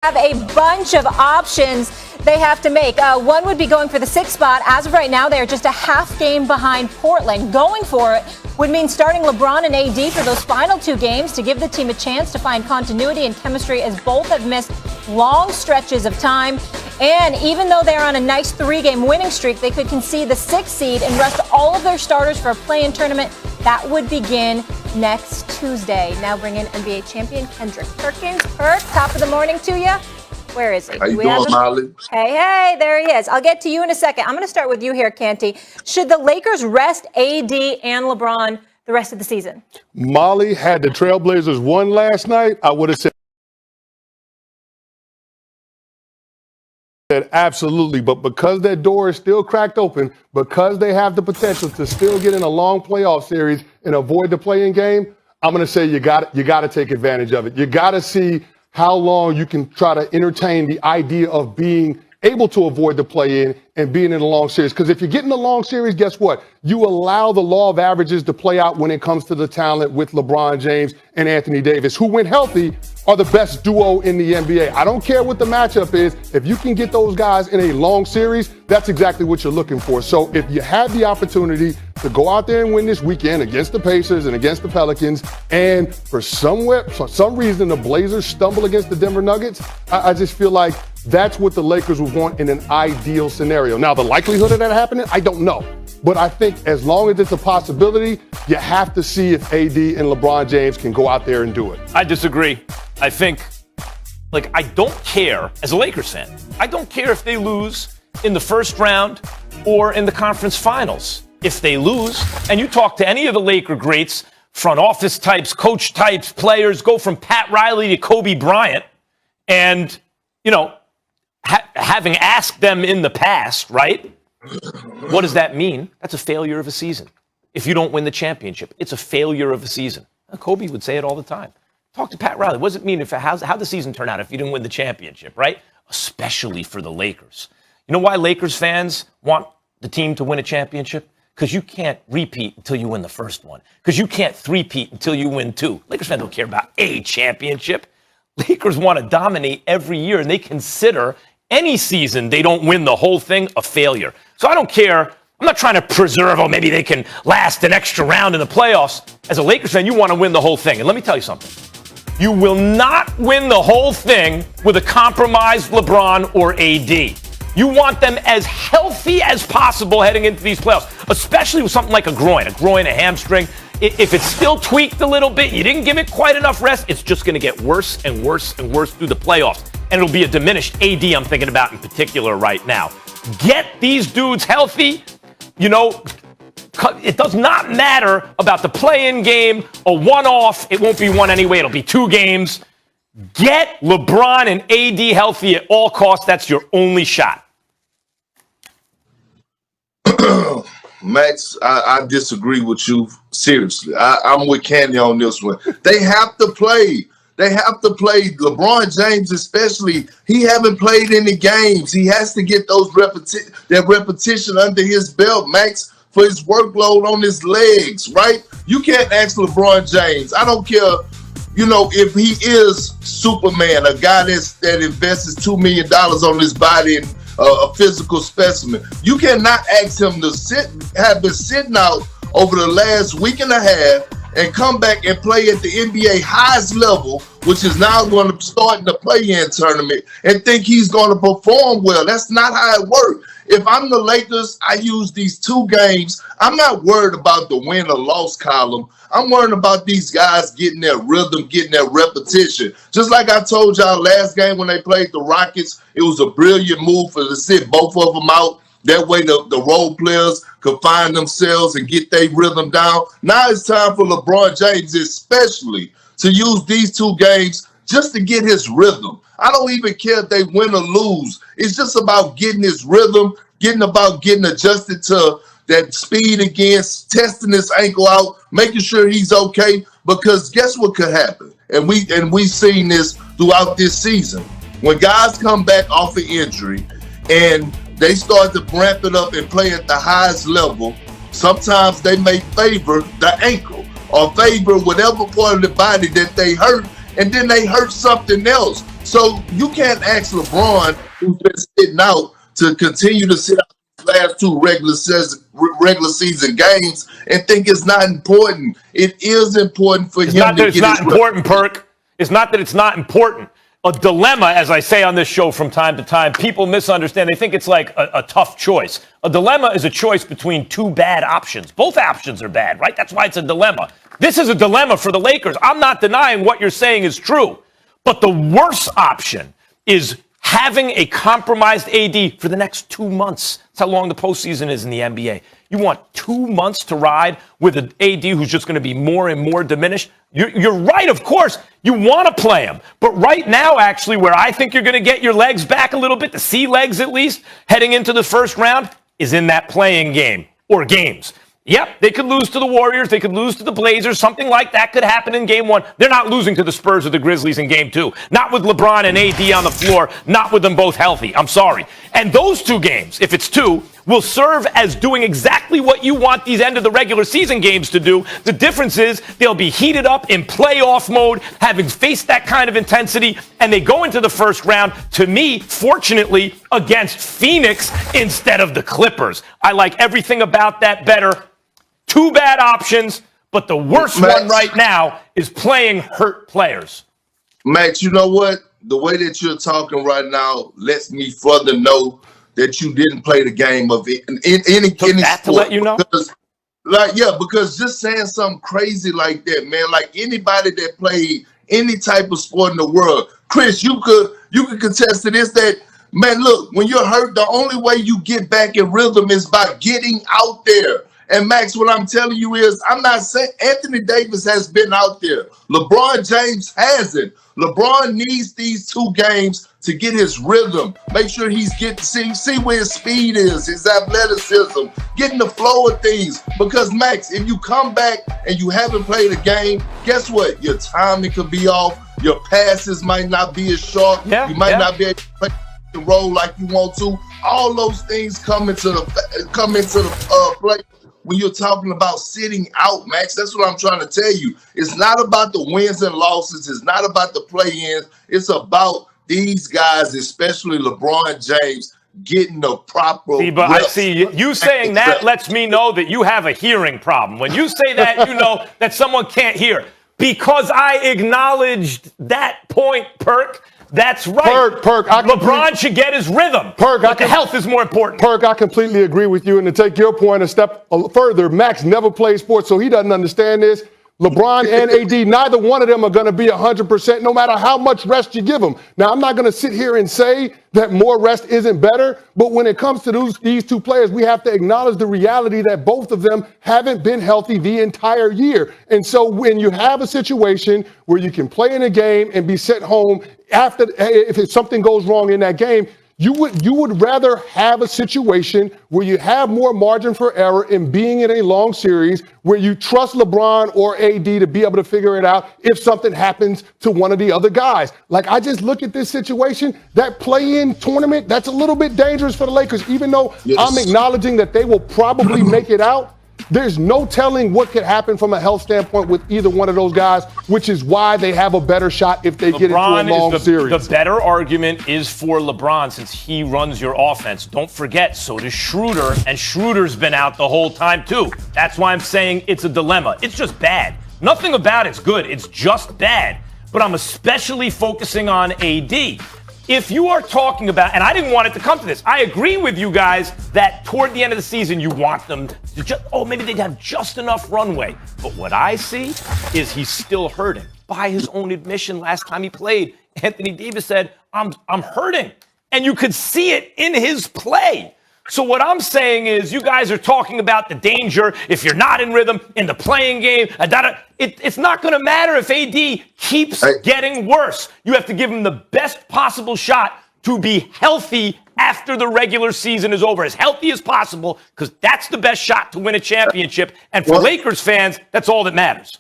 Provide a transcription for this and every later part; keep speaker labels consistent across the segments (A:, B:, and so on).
A: have a bunch of options they have to make. One would be going for the 6th spot. As of right now, they are just a half game behind Portland. Going for it would mean starting LeBron and AD for those final 2 games to give the team a chance to find continuity and chemistry, as both have missed long stretches of time. And even though they're on a nice 3-game winning streak, they could concede the 6th seed and rest all of their starters for a play-in tournament that would begin next Tuesday. Now bring in NBA champion Kendrick Perkins. Perk, top of the morning to you. Where is he?
B: How you doing, Molly?
A: Hey, there he is. I'll get to you in a second. I'm going to start with you here, Canty. Should the Lakers rest AD and LeBron the rest of the season?
C: Molly, had the Trailblazers won last night, I would have said absolutely. But because that door is still cracked open, because they have the potential to still get in a long playoff series and avoid the play-in game, I'm going to say you got to take advantage of it. You got to see how long you can try to entertain the idea of being able to avoid the play-in and being in a long series. Because if you get in a long series, guess what? You allow the law of averages to play out when it comes to the talent with LeBron James and Anthony Davis, who, when healthy, are the best duo in the NBA. I don't care what the matchup is. If you can get those guys in a long series, that's exactly what you're looking for. So if you have the opportunity to go out there and win this weekend against the Pacers and against the Pelicans, and for some reason the Blazers stumble against the Denver Nuggets, I just feel like that's what the Lakers would want in an ideal scenario. Now, the likelihood of that happening, I don't know. But I think as long as it's a possibility, you have to see if AD and LeBron James can go out there and do it.
D: I disagree. I think, I don't care, as a Lakers fan, I don't care if they lose in the first round or in the conference finals. If they lose, and you talk to any of the Laker greats, front office types, coach types, players, go from Pat Riley to Kobe Bryant, and, having asked them in the past, right? What does that mean? That's a failure of a season. If you don't win the championship, it's a failure of a season. Kobe would say it all the time. Talk to Pat Riley. What does it mean how'd the season turn out if you didn't win the championship, right? Especially for the Lakers. You know why Lakers fans want the team to win a championship? Because you can't repeat until you win the first one. Because you can't three-peat until you win 2. Lakers fans don't care about a championship. Lakers want to dominate every year, and they consider any season they don't win the whole thing a failure. So I don't care. I'm not trying to preserve, maybe they can last an extra round in the playoffs. As a Lakers fan, you want to win the whole thing. And let me tell you something. You will not win the whole thing with a compromised LeBron or AD. You want them as healthy as possible heading into these playoffs, especially with something like a groin, a hamstring. If it's still tweaked a little bit, you didn't give it quite enough rest, it's just going to get worse and worse and worse through the playoffs. And it'll be a diminished AD I'm thinking about in particular right now. Get these dudes healthy. It does not matter about the play-in game, a one-off. It won't be one anyway. It'll be 2 games. Get LeBron and AD healthy at all costs. That's your only shot.
B: Max, I disagree with you seriously. I'm with Candy on this one. They have to play. They have to play. LeBron James especially, he haven't played any games. He has to get that repetition under his belt, Max, for his workload on his legs, right? You can't ask LeBron James. I don't care, if he is Superman, a guy that invests $2 million on his body and a physical specimen. You cannot ask him to have been sitting out over the last week and a half and come back and play at the NBA highest level, which is now going to start in the play-in tournament, and think he's going to perform well. That's not how it works. If I'm the Lakers, I use these 2 games. I'm not worried about the win or loss column. I'm worried about these guys getting their rhythm, getting their repetition. Just like I told y'all last game when they played the Rockets, it was a brilliant move to sit both of them out. That way the role players could find themselves and get their rhythm down. Now it's time for LeBron James especially to use these 2 games just to get his rhythm. I don't even care if they win or lose. It's just about getting his rhythm, getting adjusted to that speed again, testing his ankle out, making sure he's okay. Because guess what could happen? And we've seen this throughout this season. When guys come back off an injury and they start to ramp it up and play at the highest level, sometimes they may favor the ankle or favor whatever part of the body that they hurt, and then they hurt something else. So you can't ask LeBron, who's been sitting out, to continue to sit out the last two regular season games and think it's not important. It is important for him to get his
D: It's not important, Perk. It's not that it's not important. A dilemma, as I say on this show from time to time, people misunderstand. They think it's like a tough choice. A dilemma is a choice between two bad options. Both options are bad, right? That's why it's a dilemma. This is a dilemma for the Lakers. I'm not denying what you're saying is true. But the worst option is having a compromised AD for the next 2 months. That's how long the postseason is in the NBA. You want 2 months to ride with an AD who's just going to be more and more diminished? You're right, of course. You want to play him. But right now, actually, where I think you're going to get your legs back a little bit, the sea legs at least, heading into the first round, is in that playing game or games. Yep, they could lose to the Warriors. They could lose to the Blazers. Something like that could happen in game one. They're not losing to the Spurs or the Grizzlies in game two. Not with LeBron and AD on the floor. Not with them both healthy. I'm sorry. And those two games, if it's two, will serve as doing exactly what you want these end of the regular season games to do. The difference is they'll be heated up in playoff mode, having faced that kind of intensity, and they go into the first round, to me, fortunately, against Phoenix instead of the Clippers. I like everything about that better. Two bad options, but the worst one right now is playing hurt players.
B: Max, you know what? The way that you're talking right now lets me further know that you didn't play the game of it in any sport.
D: To let you know?
B: Because just saying something crazy like that, man, like anybody that played any type of sport in the world, Chris, you could contest to this, that, man, look, when you're hurt, the only way you get back in rhythm is by getting out there. And Max, what I'm telling you is, I'm not saying Anthony Davis has been out there. LeBron James hasn't. LeBron needs these 2 games to get his rhythm. Make sure he's getting see where his speed is, his athleticism, getting the flow of things. Because Max, if you come back and you haven't played a game, guess what? Your timing could be off. Your passes might not be as sharp. You might not be able to play the role like you want to. All those things come into the play. When you're talking about sitting out, Max, that's what I'm trying to tell you. It's not about the wins and losses. It's not about the play-ins. It's about these guys, especially LeBron James, getting the proper
D: you saying that lets me know that you have a hearing problem. When you say that, you know that someone can't hear. Because I acknowledged that point, Perk. That's right.
C: Perk,
D: LeBron should get his rhythm. But the health is more important.
C: Perk, I completely agree with you. And to take your point a step further, Max never played sports, so he doesn't understand this. LeBron and AD, neither one of them are going to be 100% no matter how much rest you give them. Now, I'm not going to sit here and say that more rest isn't better, but when it comes to these 2 players, we have to acknowledge the reality that both of them haven't been healthy the entire year. And so when you have a situation where you can play in a game and be sent home after, if something goes wrong in that game, you would rather have a situation where you have more margin for error in being in a long series where you trust LeBron or AD to be able to figure it out if something happens to one of the other guys. Like, I just look at this situation, that play-in tournament, that's a little bit dangerous for the Lakers, even though I'm acknowledging that they will probably make it out. There's no telling what could happen from a health standpoint with either one of those guys, which is why they have a better shot if they get into a long series.
D: The better argument is for LeBron since he runs your offense. Don't forget, so does Schroeder, and Schroeder's been out the whole time too. That's why I'm saying it's a dilemma. It's just bad. Nothing about it's good. It's just bad. But I'm especially focusing on AD. If you are talking about, and I didn't want it to come to this, I agree with you guys that toward the end of the season, you want them to maybe they'd have just enough runway. But what I see is he's still hurting. By his own admission, last time he played, Anthony Davis said, I'm hurting. And you could see it in his play. So what I'm saying is you guys are talking about the danger if you're not in rhythm in the playing game. It's not going to matter if AD keeps getting worse. You have to give him the best possible shot to be healthy after the regular season is over, as healthy as possible, because that's the best shot to win a championship. And for Lakers fans, that's all that matters.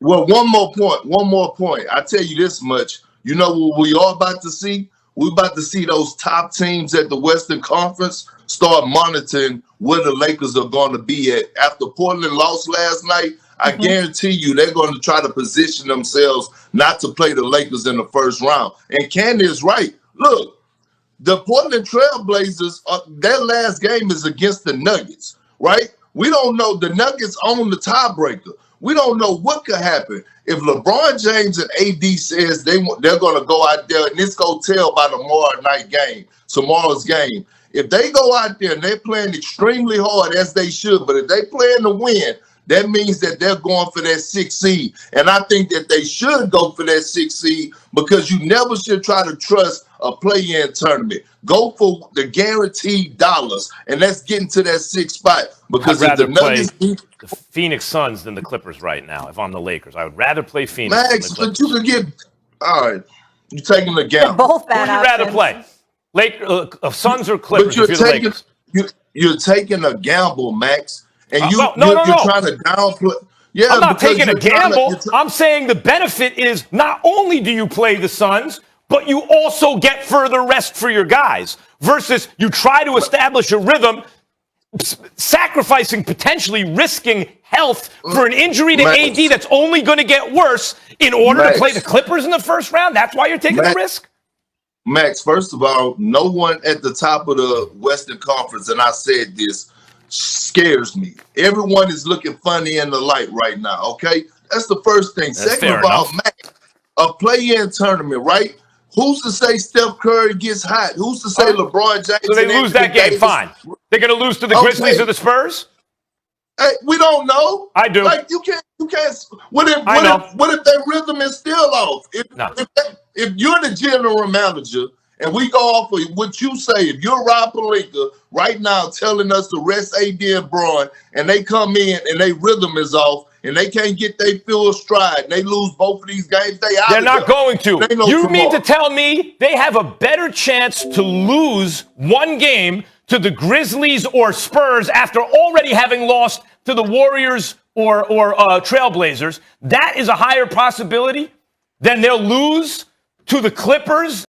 B: Well, one more point. I tell you this much. You know what we are about to see? We're about to see those top teams at the Western Conference start monitoring where the Lakers are going to be at. After Portland lost last night, I guarantee you they're going to try to position themselves not to play the Lakers in the first round. And Candy is right. Look, the Portland Trail Blazers, their last game is against the Nuggets, right? We don't know. The Nuggets own the tiebreaker. We don't know what could happen. If LeBron James and AD says they're going to go out there, and this go tell by tomorrow's game. If they go out there and they're playing extremely hard, as they should, but if they playing to win, that means that they're going for that 6th seed. And I think that they should go for that 6th seed because you never should try to trust a play-in tournament. Go for the guaranteed dollars, and let's get into that 6th spot. Because
D: I'd rather
B: if the Nuggets
D: play the Phoenix Suns than the Clippers right now if I'm the Lakers. I would rather play Phoenix
B: Max,
D: than the
B: but
D: Clippers.
B: you could get – all right, you're taking the gamble.
A: Both
D: Who
A: bad
D: would you rather
A: options.
D: play? Suns or Clippers
B: But
D: if you're the Lakers?
B: you're taking a gamble, Max. And you're
D: no.
B: trying to downplay. Yeah,
D: I'm not
B: because
D: taking a
B: you're trying to-
D: gamble. I'm saying the benefit is not only do you play the Suns, but you also get further rest for your guys versus you try to establish a rhythm, sacrificing, potentially risking health for an injury to
B: Max.
D: AD that's only going to get worse in order
B: Max.
D: to play the Clippers in the first round. That's why you're taking the
B: Max.
D: risk?
B: Max, first of all, no one at the top of the Western Conference, and I said this, scares me. Everyone is looking funny in the light right now, okay? That's the first thing.
D: That's
B: Second
D: fair
B: of all,
D: enough.
B: Max, a play-in tournament, right? Who's to say Steph Curry gets hot? Who's to say LeBron James?
D: So they
B: and
D: lose that
B: Anthony
D: game,
B: Davis-
D: fine. They're going to lose to the
B: Okay.
D: Grizzlies or the Spurs?
B: Hey, we don't know.
D: I do.
B: Like you can't. What
D: I know.
B: if their rhythm is still off?
D: No.
B: If you're the general manager and we go off of what you say, if you're Rob Pelinka right now telling us to rest AD and Braun, and they come in and their rhythm is off and they can't get their full stride, and they lose both of these games,
D: They're not going to.
B: They know
D: You mean
B: tomorrow.
D: to tell me they have a better chance to lose one game to the Grizzlies or Spurs after already having lost to the Warriors or Trailblazers? That is a higher possibility than they'll lose to the Clippers